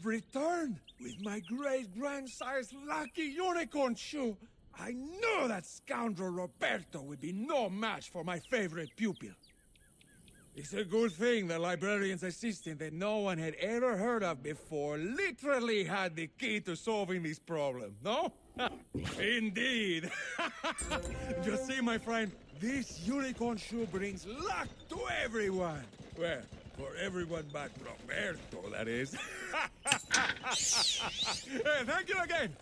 I've returned with my great-grandsire lucky unicorn shoe. I knew that scoundrel Roberto would be no match for my favorite pupil. It's a good thing the librarian's assistant that no one had ever heard of before literally had the key to solving this problem, no? Indeed. You see, my friend, this unicorn shoe brings luck to everyone. Well, for everyone but Roberto, that is. Hey, thank you again.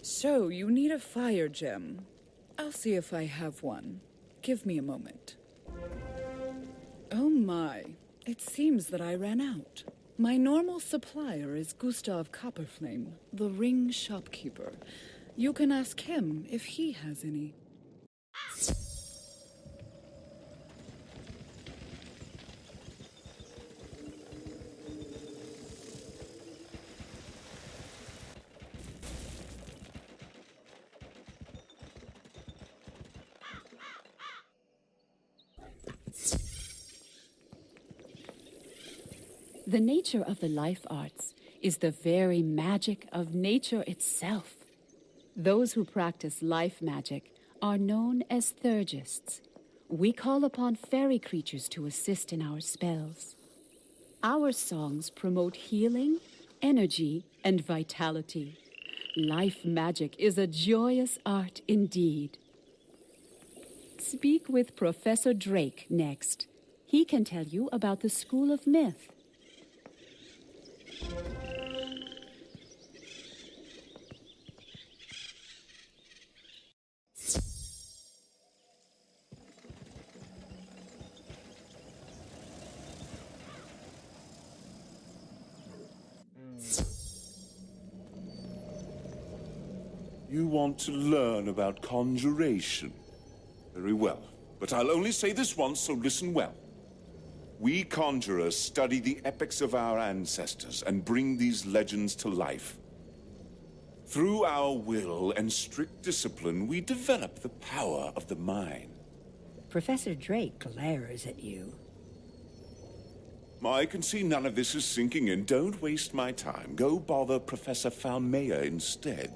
So, you need a fire gem. I'll see if I have one. Give me a moment. Oh my, it seems that I ran out. My normal supplier is Gustav Copperflame, the ring shopkeeper. You can ask him if he has any. The nature of the life arts is the very magic of nature itself. Those who practice life magic are known as Thurgists. We call upon fairy creatures to assist in our spells. Our songs promote healing, energy, and vitality. Life magic is a joyous art indeed. Speak with Professor Drake next. He can tell you about the School of Myth. You want to learn about conjuration? Very well, but I'll only say this once, so listen well. We conjurers study the epics of our ancestors and bring these legends to life. Through our will and strict discipline, we develop the power of the mind. Professor Drake glares at you. I can see none of this is sinking in. Don't waste my time. Go bother Professor Falmea instead.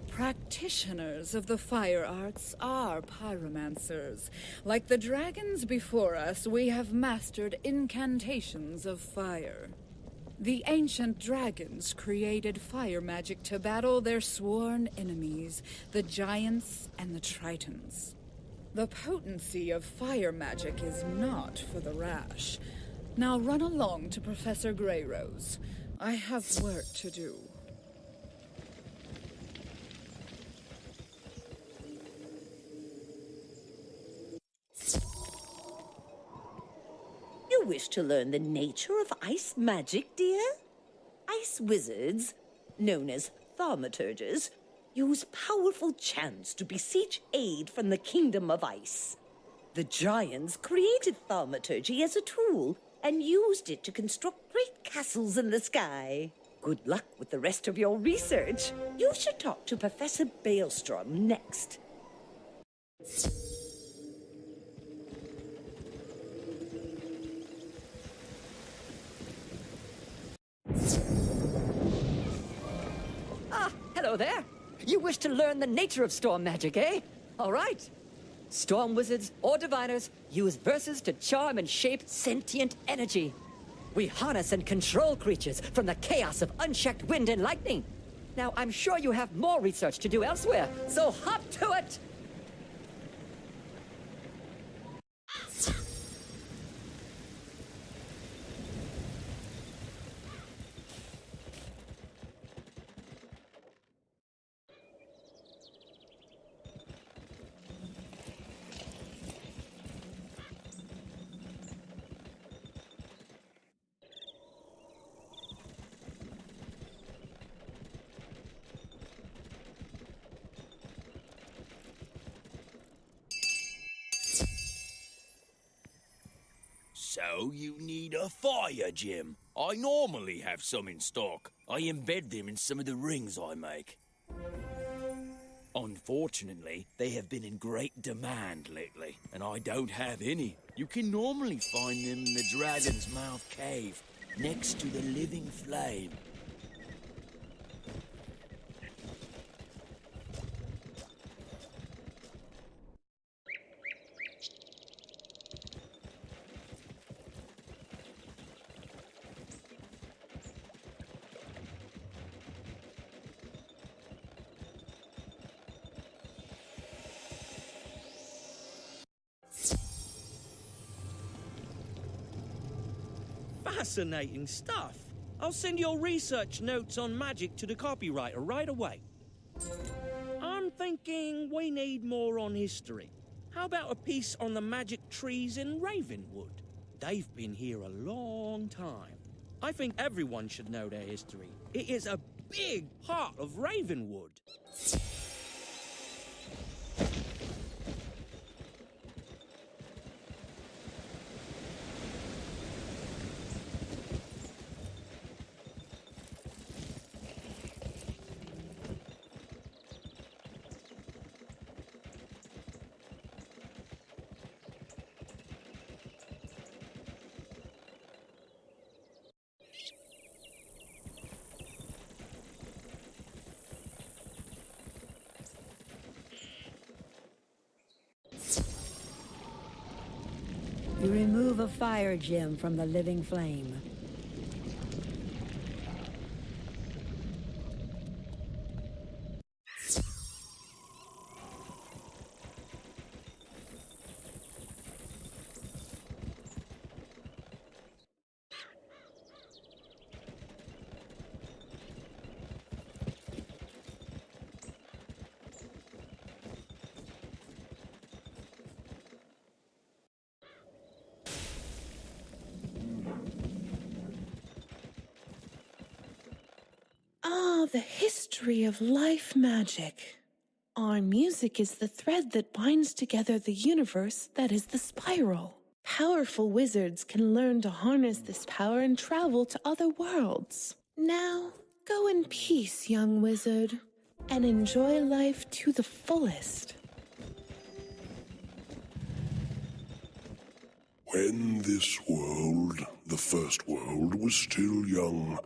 Practitioners of the fire arts are pyromancers. Like the dragons before us, we have mastered incantations of fire. The ancient dragons created fire magic to battle their sworn enemies, the giants and the tritons. The potency of fire magic is not for the rash. Now run along to Professor Greyrose. I have work to do. You wish to learn the nature of ice magic, dear? Ice wizards, known as thaumaturges, use powerful chants to beseech aid from the kingdom of ice. The giants created thaumaturgy as a tool and used it to construct great castles in the sky. Good luck with the rest of your research. You should talk to Professor Baelstrom next. Hello there. You wish to learn the nature of storm magic, eh? All right. Storm wizards or diviners use verses to charm and shape sentient energy. We harness and control creatures from the chaos of unchecked wind and lightning. Now, I'm sure you have more research to do elsewhere, so hop to it! So you need a fire gem. I normally have some in stock. I embed them in some of the rings I make. Unfortunately, they have been in great demand lately, and I don't have any. You can normally find them in the Dragon's Mouth Cave, next to the Living Flame. Fascinating stuff. I'll send your research notes on magic to the copywriter right away. I'm thinking we need more on history. How about a piece on the magic trees in Ravenwood? They've been here a long time. I think everyone should know their history. It is a big part of Ravenwood. You remove a fire gem from the living flame. The history of life magic. Our music is the thread that binds together the universe that is the spiral. Powerful wizards can learn to harness this power and travel to other worlds. Now, go in peace, young wizard, and enjoy life to the fullest. When this world, the first world, was still young,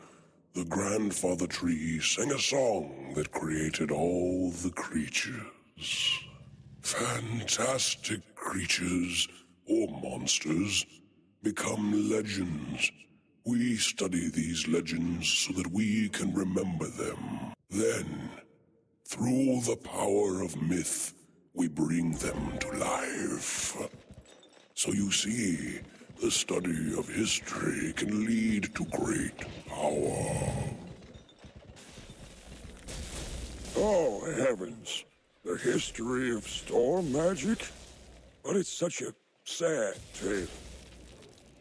the grandfather tree sang a song that created all the creatures. Fantastic creatures, or monsters, become legends. We study these legends so that we can remember them. Then, through the power of myth, we bring them to life. So you see, the study of history can lead to great power. Oh, heavens. The history of storm magic? But it's such a sad tale.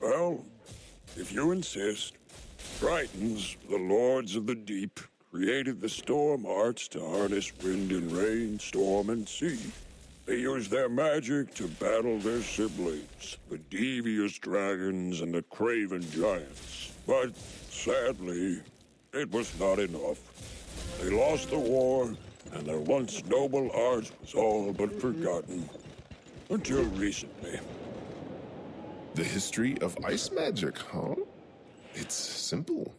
Well, if you insist, Tritons, the lords of the deep, created the storm arts to harness wind and rain, storm and sea. They used their magic to battle their siblings, the devious dragons and the craven giants. But sadly, it was not enough. They lost the war, and their once noble art was all but forgotten. Until recently. The history of ice magic, huh? It's simple.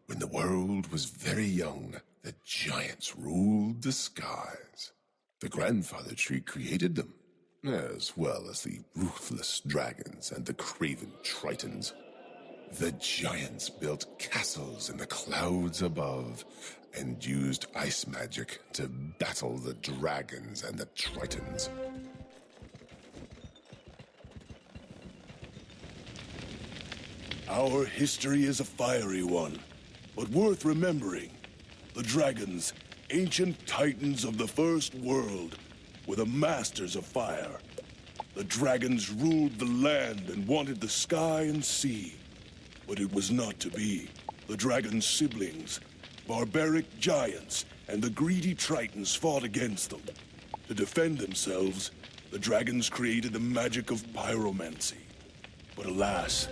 When the world was very young, The giants ruled the skies. The grandfather tree created them, as well as the ruthless dragons and the craven tritons. The giants built castles in the clouds above and used ice magic to battle the dragons and the tritons. Our history is a fiery one, but worth remembering. The dragons, ancient titans of the first world, were the masters of fire. The dragons ruled the land and wanted the sky and sea. But it was not to be. The dragons' siblings, barbaric giants, and the greedy tritons fought against them. To defend themselves, the dragons created the magic of pyromancy. But alas,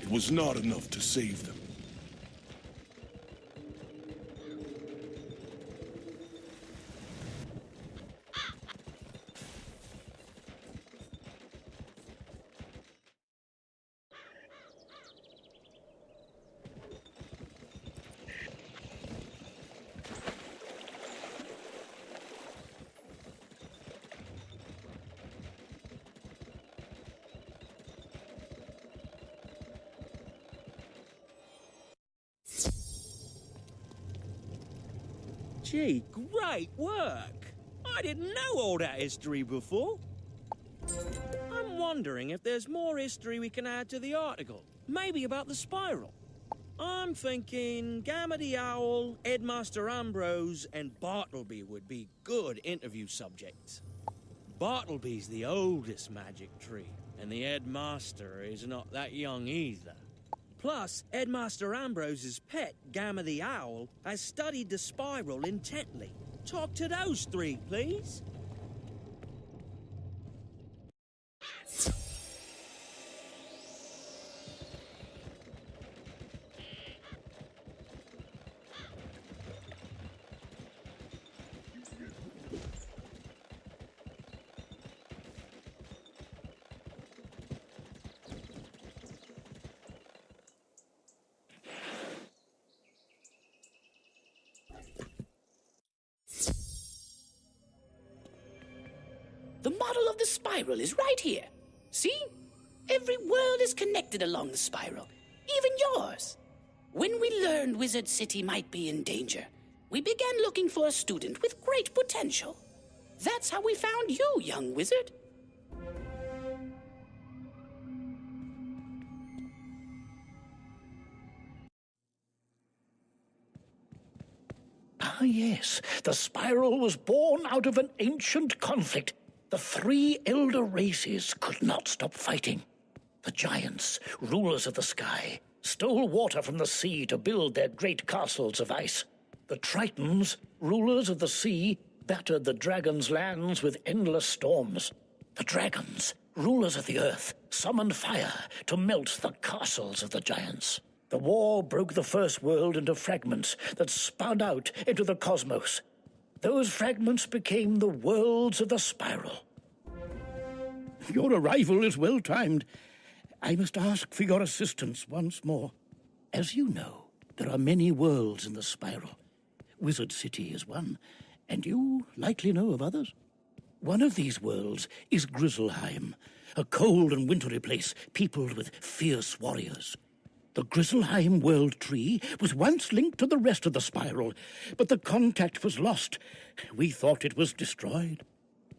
it was not enough to save them. Gee, great work! I didn't know all that history before. I'm wondering if there's more history we can add to the article. Maybe about the spiral. I'm thinking Gamma the Owl, Headmaster Ambrose, and Bartleby would be good interview subjects. Bartleby's the oldest magic tree, and the Headmaster is not that young either. Plus, Headmaster Ambrose's pet, Gamma the Owl, has studied the spiral intently. Talk to those three, please. The model of the spiral is right here. See? Every world is connected along the spiral, even yours. When we learned Wizard City might be in danger, we began looking for a student with great potential. That's how we found you, young wizard. Ah, yes. The spiral was born out of an ancient conflict. The three elder races could not stop fighting. The giants, rulers of the sky, stole water from the sea to build their great castles of ice. The Tritons, rulers of the sea, battered the dragons' lands with endless storms. The dragons, rulers of the earth, summoned fire to melt the castles of the giants. The war broke the first world into fragments that spun out into the cosmos. Those fragments became the worlds of the spiral. Your arrival is well timed. I must ask for your assistance once more. As you know, there are many worlds in the spiral. Wizard City is one, and you likely know of others. One of these worlds is Grizzleheim, a cold and wintry place peopled with fierce warriors. The Grizzleheim World Tree was once linked to the rest of the spiral, but the contact was lost. We thought it was destroyed.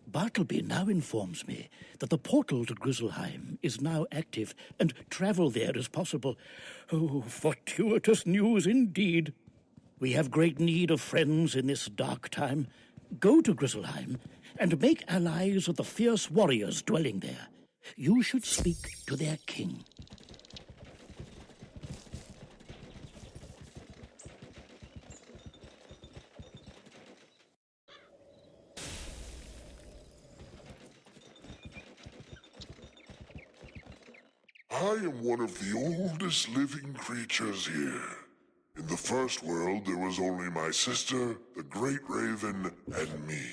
Bartleby now informs me that the portal to Grizzleheim is now active and travel there is possible. Oh, fortuitous news indeed. We have great need of friends in this dark time. Go to Grizzleheim and make allies of the fierce warriors dwelling there. You should speak to their king. I am one of the oldest living creatures here. In the first world, there was only my sister, the Great Raven, and me.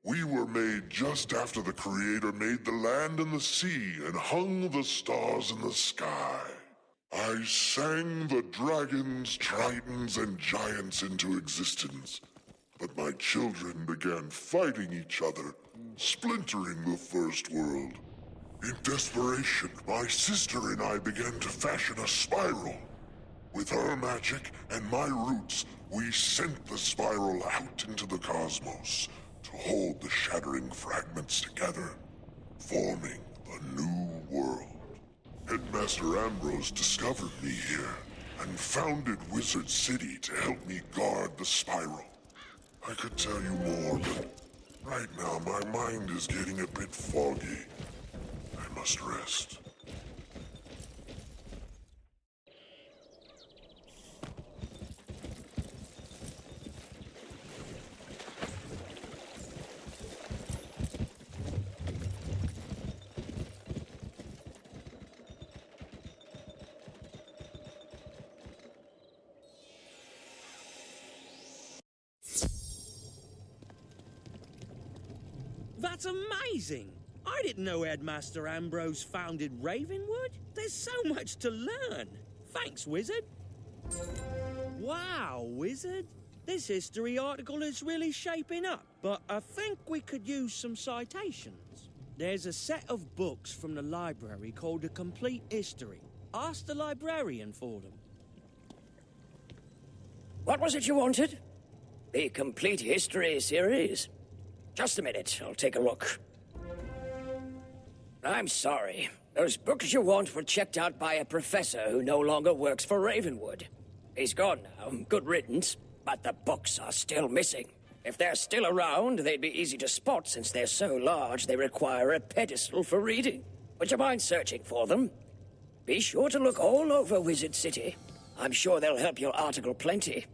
We were made just after the Creator made the land and the sea and hung the stars in the sky. I sang the dragons, tritons, and giants into existence. But my children began fighting each other, splintering the first world. In desperation, my sister and I began to fashion a spiral. With her magic and my roots, we sent the spiral out into the cosmos to hold the shattering fragments together, forming a new world. Headmaster Ambrose discovered me here and founded Wizard City to help me guard the spiral. I could tell you more, but right now my mind is getting a bit foggy. I must rest. That's amazing! I didn't know Headmaster Ambrose founded Ravenwood. There's so much to learn. Thanks, Wizard. Wow, Wizard. This history article is really shaping up, but I think we could use some citations. There's a set of books from the library called A Complete History. Ask the librarian for them. What was it you wanted? The Complete History series? Just a minute, I'll take a look. I'm sorry. Those books you want were checked out by a professor who no longer works for Ravenwood. He's gone now, good riddance, but the books are still missing. If they're still around, they'd be easy to spot since they're so large they require a pedestal for reading. Would you mind searching for them? Be sure to look all over Wizard City. I'm sure they'll help your article plenty.